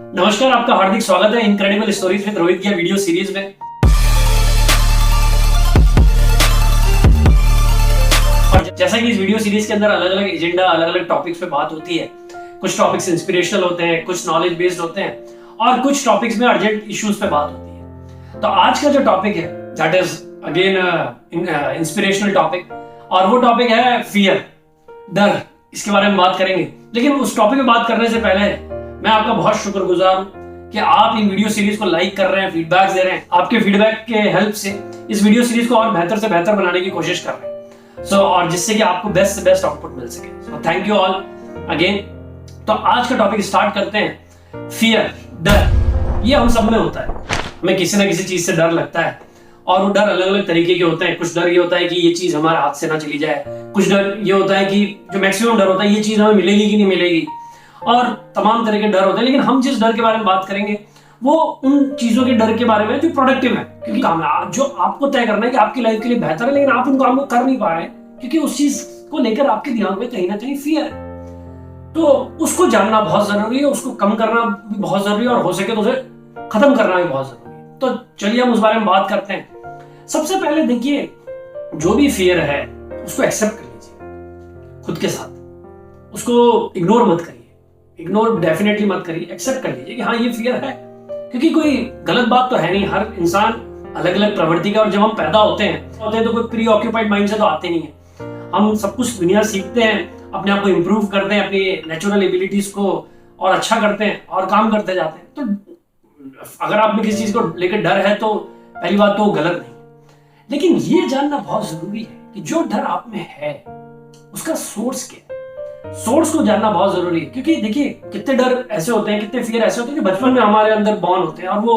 नमस्कार, आपका हार्दिक स्वागत है इनक्रेडिबल स्टोरीज विद रोहित की वीडियो सीरीज में। और जैसा कि इस वीडियो सीरीज के अंदर अलग अलग एजेंडा, अलग अलग टॉपिक्स पे बात होती है। कुछ टॉपिक्स इंस्पिरेशनल होते हैं, कुछ नॉलेज बेस्ड होते हैं और कुछ टॉपिक्स में अर्जेंट इश्यूज पे बात होती है। तो आज का जो टॉपिक है that is again inspirational topic, और वो टॉपिक है फियर, डर। इसके बारे में बात करेंगे, लेकिन उस टॉपिक पे बात करने से पहले मैं आपका बहुत शुक्रगुजार हूं कि आप इन वीडियो सीरीज को लाइक कर रहे हैं, फीडबैक दे रहे हैं। आपके फीडबैक के हेल्प से इस वीडियो सीरीज को और बेहतर से बेहतर बनाने की कोशिश कर रहे हैं। और जिससे कि आपको बेस्ट से बेस्ट आउटपुट मिल सके। So thank you all again. तो आज का टॉपिक स्टार्ट करते हैं। फियर, डर, ये हम सब में होता है। हमें किसी ना किसी चीज से डर लगता है और वो डर अलग अलग तरीके के होते हैं। कुछ डर ये होता है कि ये चीज हमारे हाथ से ना चली जाए। कुछ डर ये होता है कि जो मैक्सिमम डर होता है ये चीज हमें मिलेगी कि नहीं मिलेगी, और तमाम तरह के डर होते हैं। लेकिन हम जिस डर के बारे में बात करेंगे वो उन चीजों के डर के बारे में जो प्रोडक्टिव है, क्योंकि काम है जो आपको तय करना है कि आपकी लाइफ के लिए बेहतर है, लेकिन आप उन काम को कर नहीं पा रहे हैं क्योंकि उस चीज को लेकर आपके दिमाग में कहीं ना कहीं फियर है। तो उसको जानना बहुत जरूरी है, उसको कम करना भी बहुत जरूरी है, और हो सके तो उसे खत्म करना भी बहुत जरूरी है। तो चलिए हम उस बारे में बात करते हैं। सबसे पहले देखिए, जो भी फियर है उसको एक्सेप्ट कर लीजिए खुद के साथ। उसको इग्नोर मत करिए, इग्नोर डेफिनेटली मत करिए, एक्सेप्ट कर लीजिए कि हाँ ये फियर है, क्योंकि कोई गलत बात तो है नहीं। हर इंसान अलग अलग प्रवृत्ति का, और जब हम पैदा होते हैं तो कोई प्री ऑक्यूपाइड माइंड से तो आते नहीं है। हम सब कुछ दुनिया सीखते हैं, अपने आप को इम्प्रूव करते हैं, अपनी नेचुरल एबिलिटीज को और अच्छा करते हैं और काम करते जाते हैं। तो अगर आप में किसी चीज को लेकर डर है तो पहली बात तो गलत नहीं, लेकिन ये जानना बहुत जरूरी है कि जो डर आप में है उसका सोर्स क्या है। सोर्स को जानना बहुत जरूरी है, क्योंकि देखिए कितने डर ऐसे होते हैं, कितने फियर ऐसे होते हैं जो बचपन में हमारे अंदर बॉर्न होते हैं और वो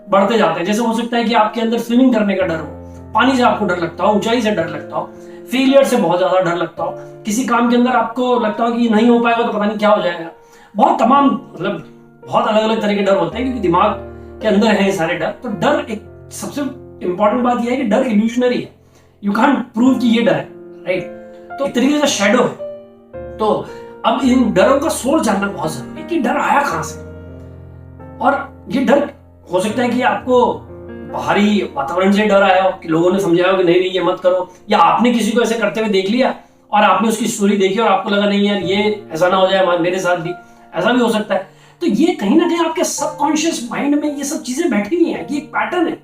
बढ़ते जाते हैं। जैसे हो सकता है कि आपके अंदर स्विमिंग करने का डर हो, पानी से आपको डर लगता हो, ऊंचाई से डर लगता हो, फेलियर से बहुत ज्यादा डर लगता हो, किसी काम के अंदर आपको लगता हो कि नहीं हो पाएगा तो पता नहीं क्या हो जाएगा। बहुत तमाम मतलब बहुत अलग अलग तरह के डर होते हैं, क्योंकि दिमाग के अंदर है ये सारे डर। तो डर एक सबसे इंपॉर्टेंट बात यह है कि डर इल्यूशनरी है, यू कांट प्रूव कि ये डर है, राइट। तो एक तरीके से शैडो है। तो अब इन डरों का सोर्स जानना बहुत जरूरी है कि डर आया कहां से। और ये डर हो सकता है कि आपको बाहरी वातावरण से डर आया हो, कि लोगों ने समझाया हो कि नहीं नहीं ये मत करो, या आपने किसी को ऐसे करते हुए देख लिया और आपने उसकी स्टोरी देखी और आपको लगा नहीं यार ये ऐसा ना हो जाए मेरे साथ भी, ऐसा भी हो सकता है। तो ये कहीं ना कहीं आपके सबकॉन्शियस माइंड में ये सब चीजें बैठी हुई है कि एक पैटर्न है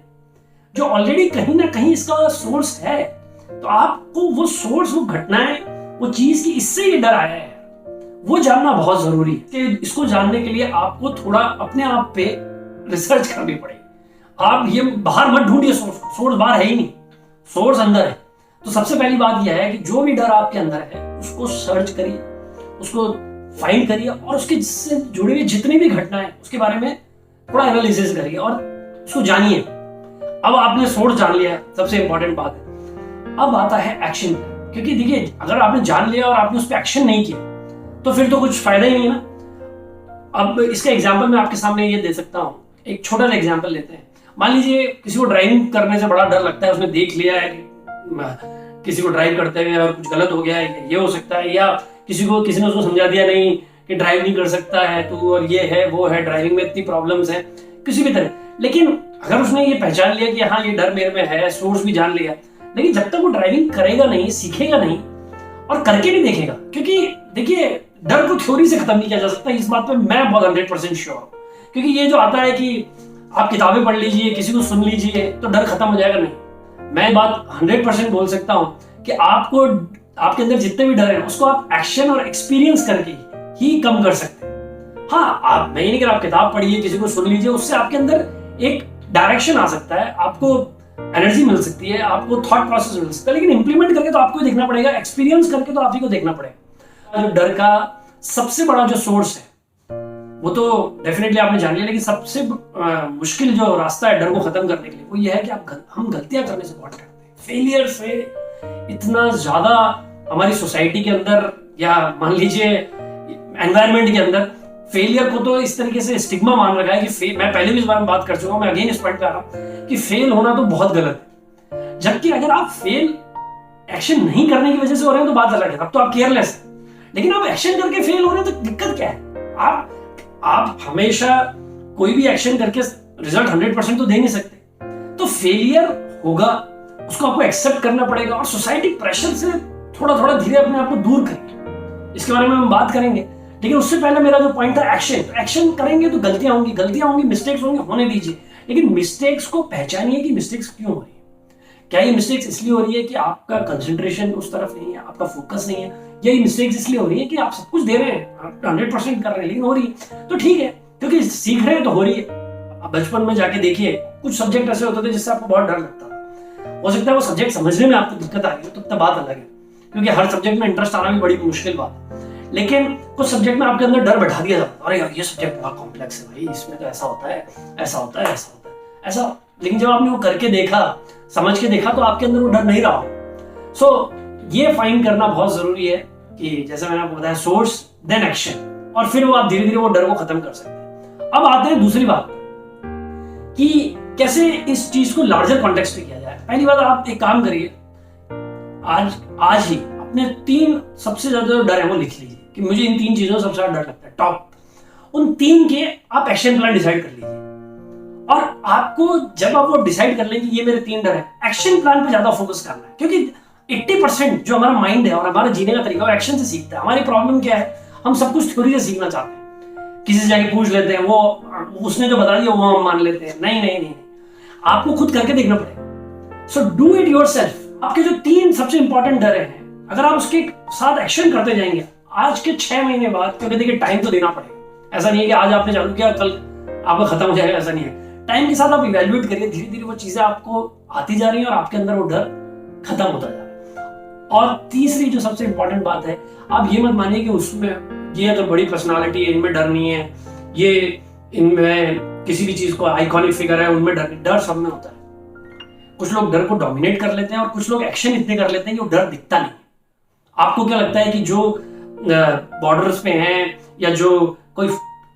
जो ऑलरेडी कहीं ना कहीं इसका सोर्स है। तो आपको वो सोर्स, वो घटनाएं, वो चीज की इससे ये डर आया है, वो जानना बहुत जरूरी है। कि इसको जानने के लिए आपको थोड़ा अपने आप पे रिसर्च करनी पड़ेगी। आप ये बाहर मत ढूंढिए, सोर्स बाहर है ही नहीं, सोर्स अंदर है। तो सबसे पहली बात यह है कि जो भी डर आपके अंदर है उसको सर्च करिए, उसको फाइंड करिए, और उसके जिससे जुड़ी हुई जितनी भी घटनाएं उसके बारे में थोड़ा एनालिसिस करिए और उसको जानिए। अब आपने सोर्स जान लिया, सबसे इंपॉर्टेंट बात है। अब आता है एक्शन, क्योंकि देखिए अगर आपने जान लिया और आपने उस पर एक्शन नहीं किया तो फिर तो कुछ फायदा ही नहीं ना। अब इसका एग्जांपल मैं आपके सामने ये दे सकता हूँ। एक छोटा सा एग्जांपल लेते हैं। मान लीजिए किसी को ड्राइविंग करने से बड़ा डर लगता है, उसने देख लिया है कि किसी को ड्राइव करते हुए और कुछ गलत हो गया है, ये हो सकता है, या किसी ने उसको समझा दिया नहीं कि ड्राइव नहीं कर सकता है तू, और ये है वो है, ड्राइविंग में इतनी प्रॉब्लम्स है किसी भी तरह। लेकिन अगर उसने ये पहचान लिया कि हाँ ये डर मेरे में है, सोर्स भी जान लिया, लेकिन जब तक वो ड्राइविंग करेगा नहीं, सीखेगा नहीं और करके नहीं देखेगा, क्योंकि देखिए डर को थ्योरी से खत्म नहीं किया जा सकता, इस बात पे मैं बहुत 100% श्योर हूं। क्योंकि ये जो आता है कि आप किताबें पढ़ लीजिए, किसी को सुन लीजिए तो डर खत्म हो जाएगा, नहीं। मैं बात 100% बोल सकता हूं कि आपको आपके अंदर जितने भी डर हैं उसको आप एक्शन और एक्सपीरियंस करके ही कम कर सकते हैं। हाँ, आप मैं ये नहीं कि आप किताब पढ़िए, किसी को सुन लीजिए, उससे आपके अंदर एक डायरेक्शन आ सकता है, आपको एनर्जी मिल सकती है, आपको थॉट प्रोसेस मिल सकता है, लेकिन इंप्लीमेंट करके तो आपको देखना पड़ेगा, एक्सपीरियंस करके तो आप ही को देखना पड़ेगा। जो डर का सबसे बड़ा जो सोर्स है वो तो डेफिनेटली आपने जान लिया, लेकिन सबसे मुश्किल जो रास्ता है डर को खत्म करने के लिए वो ये है कि हम गलतियां करने से बहुत डरते हैं। फेलियर से इतना ज्यादा हमारी सोसाइटी के अंदर, या मान लीजिए एनवायरनमेंट के अंदर, फेलियर को तो इस तरीके से स्टिग्मा मान रखा है कि मैं पहले भी इस बारे में बात कर चुका हूं, मैं अगेन इस पॉइंट पे आ रहा हूं कि फेल होना तो बहुत गलत है। जबकि अगर आप फेल एक्शन नहीं करने की वजह से हो रहे हैं तो बात अलग है, तब तो आप केयरलेस है। लेकिन आप एक्शन करके फेल हो रहे हैं तो दिक्कत क्या है? आप हमेशा कोई भी एक्शन करके रिजल्ट 100% तो दे नहीं सकते। तो फेलियर होगा, उसको आपको एक्सेप्ट करना पड़ेगा और सोसाइटी प्रेशर से थोड़ा थोड़ा धीरे अपने आप को दूर करिए। इसके बारे में हम बात करेंगे, लेकिन उससे पहले मेरा जो पॉइंट था एक्शन। तो एक्शन करेंगे तो गलतियां होंगी, मिस्टेक्स होंगे, होने दीजिए, लेकिन मिस्टेक्स को पहचानिए कि मिस्टेक्स क्यों हो रही है। क्या ये मिस्टेक्स इसलिए हो रही है कि आपका कंसंट्रेशन उस तरफ नहीं है, आपका फोकस नहीं है, या ये मिस्टेक्स इसलिए हो रही है कि आप सब कुछ दे रहे हैं, आप 100% कर रहे हैं लेकिन हो रही है, तो ठीक है, क्योंकि सीख रहे हैं तो हो रही है। आप बचपन में जाके देखिए, कुछ सब्जेक्ट ऐसे होते थे जिससे आपको बहुत डर लगता था। हो सकता है वो सब्जेक्ट समझने में आपको दिक्कत आ रही है, तो बात अलग है, क्योंकि हर सब्जेक्ट में इंटरेस्ट आना भी बड़ी मुश्किल बात है। लेकिन कुछ सब्जेक्ट में आपके अंदर डर बैठा दिया जाता है, अरे यार ये सब्जेक्ट बड़ा कॉम्प्लेक्स है भाई, इसमें तो ऐसा होता है, ऐसा होता है, ऐसा होता है, ऐसा। लेकिन जब आपने वो करके देखा, समझ के देखा, तो आपके अंदर वो डर नहीं रहा। सो ये फाइंड करना बहुत जरूरी है कि जैसे मैंने आपको बताया, सोर्स देन एक्शन, और फिर वो आप धीरे धीरे वो डर को खत्म कर सकते हैं। अब आते हैं दूसरी बात कि कैसे इस चीज को लार्जर कॉन्टेक्स्ट में किया जाए। पहली बात, आप एक काम करिए, आज ही अपने 3 सबसे ज्यादा जो डर है वो लिख लीजिए कि मुझे इन 3 चीजों से सबसे ज्यादा डर लगता है, टॉप। उन 3 के आप एक्शन प्लान डिसाइड कर लीजिए, और आपको जब आप वो डिसाइड कर लेंगे ये मेरे 3 डर है, एक्शन प्लान पे ज्यादा फोकस करना है, क्योंकि 80% जो हमारा माइंड है और हमारा जीने का तरीका वो एक्शन से सीखता है। हमारी प्रॉब्लम क्या है, हम सब कुछ थ्योरी से सीखना चाहते हैं, किसी से जाके पूछ लेते हैं, वो उसने जो बता दिया वो हम मान लेते हैं। नहीं, आपको खुद करके देखना पड़ेगा। So do it yourself. आपके जो 3 सबसे इंपॉर्टेंट डर हैं, अगर आप उसके साथ एक्शन करते जाएंगे, आज के 6 महीने बाद, क्योंकि देखिए टाइम तो देना पड़ेगा, ऐसा नहीं है कि आज आपने चालू किया कल आपका खत्म हो जाएगा, ऐसा नहीं है। टाइम के साथ आप इवैल्यूएट करिए, धीरे धीरे वो चीजें आपको आती जा रही हैं और आपके अंदर वो डर खत्म होता जा रहा है। और तीसरी जो सबसे इंपॉर्टेंट बात है, आप ये मत मानिए कि उसमें ये अगर बड़ी पर्सनालिटी है इनमें डर नहीं है, ये इनमें किसी भी चीज को आइकॉनिक फिगर है उनमें डर सब में होता है। कुछ लोग डर को डोमिनेट कर लेते हैं और कुछ लोग एक्शन इतने कर लेते हैं कि वो डर दिखता नहीं। आपको क्या लगता है कि जो बॉर्डर्स पे हैं या जो कोई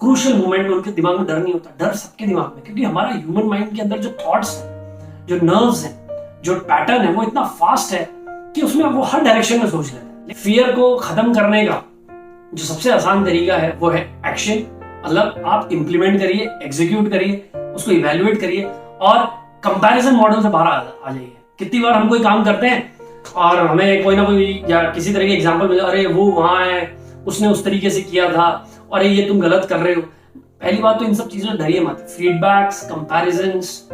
क्रूशियल मोमेंट में उनके दिमाग में डर नहीं होता? डर सबके दिमाग में, क्योंकि हमारा ह्यूमन माइंड के अंदर जो थॉट्स हैं, जो नर्व्स हैं, जो पैटर्न है, वो इतना फास्ट है कि उसमें वो हर डायरेक्शन में सोच लेते हैं। फियर को खत्म करने का जो सबसे आसान तरीका है वो है एक्शन। मतलब आप इंप्लीमेंट करिए, एग्जीक्यूट करिए, उसको इवैल्यूएट करिए और कंपैरिजन मॉडल से बाहर आ जाइए। कितनी बार हम कोई काम करते हैं और हमें कोई ना कोई या किसी तरह की एग्जांपल मिले, अरे वो वहां है, उसने उस तरीके से किया था, अरे ये तुम गलत कर रहे हो। पहली बात तो इन सब चीजों से डरिए मत। फीडबैक्स, कंपैरिजन्स,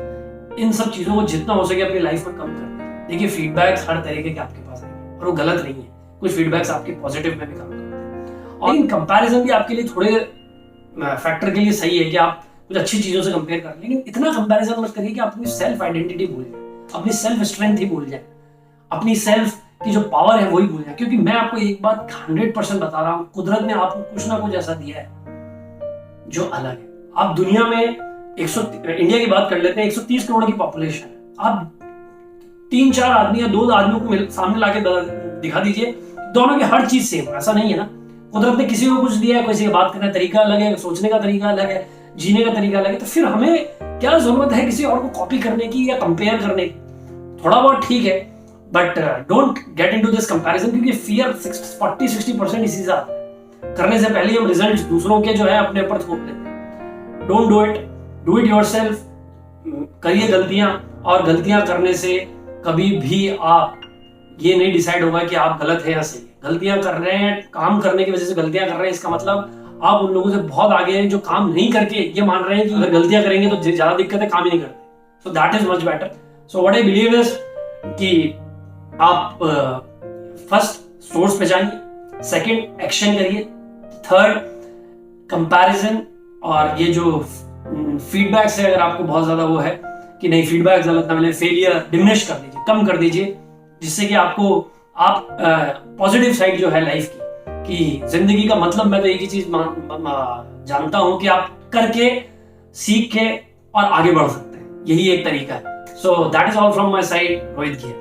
इन सब चीजों को जितना हो सके अपनी लाइफ में कम कर देखिए। फीडबैक्स हर तरीके के आपके पास आएंगे और वो गलत नहीं है। कुछ फीडबैक्स आपके पॉजिटिव में भी काम करते हैं, और इन कंपैरिजन भी आपके लिए थोड़े फैक्टर के लिए सही है कि आप कुछ अच्छी चीजों से कंपेयर करें, लेकिन इतना कंपैरिजन मत करिए कि आप अपनी सेल्फ आइडेंटिटी भूल जाए, अपनी सेल्फ स्ट्रेंथ ही भूल जाए, अपनी सेल्फ की जो पावर है वही भूल जाए। क्योंकि मैं आपको एक बात 100% बता रहा हूं, कुदरत ने आपको कुछ ना कुछ ऐसा दिया है जो अलग है। आप दुनिया में इंडिया की बात कर लेते हैं, 130 करोड़ की पॉपुलेशन है। आप 3-4 आदमी या 2 आदमियों को सामने लाके दिखा दीजिए, दोनों की हर चीज सेम, ऐसा नहीं है ना। कुदरत ने किसी को कुछ दिया है, किसी का बात करने का तरीका अलग है, सोचने का तरीका अलग है, जीने का तरीका अलग है, तो फिर हमें क्या जरूरत है किसी और को कॉपी करने की या कंपेयर करने की? थोड़ा बहुत ठीक है, but don't get into this comparison, क्योंकि फियर 40-60% इसी से आता है। करने से पहले हम रिजल्ट दूसरों के जो है अपने ऊपर थोप लेते हैं। Don't do it yourself. करिए गलतियां, और गलतियां करने से कभी भी आप ये नहीं डिसाइड होगा कि आप गलत है या सही है। गलतियां कर रहे हैं, काम करने की वजह से गलतियां कर रहे हैं, इसका मतलब आप उन लोगों से बहुत आगे हैं जो काम नहीं करके ये मान रहे हैं कि अगर गलतियां करेंगे तो ज्यादा दिक्कत है, काम ही नहीं करते। So that is much better. So what I believe is कि आप फर्स्ट सोर्स पहचानिए, सेकंड एक्शन करिए, थर्ड कंपैरिजन, और ये जो फीडबैक्स है अगर आपको बहुत ज्यादा वो है कि नहीं फीडबैक गलत ना मिले, फेलियर डिमिनिश कर दीजिए, कम कर दीजिए, जिससे कि आपको आप पॉजिटिव साइड जो है लाइफ की जिंदगी का मतलब मैं तो एक ही चीज जानता हूं कि आप करके सीख के और आगे बढ़ सकते हैं। यही एक तरीका है। So that is all from my side. Rohit किया।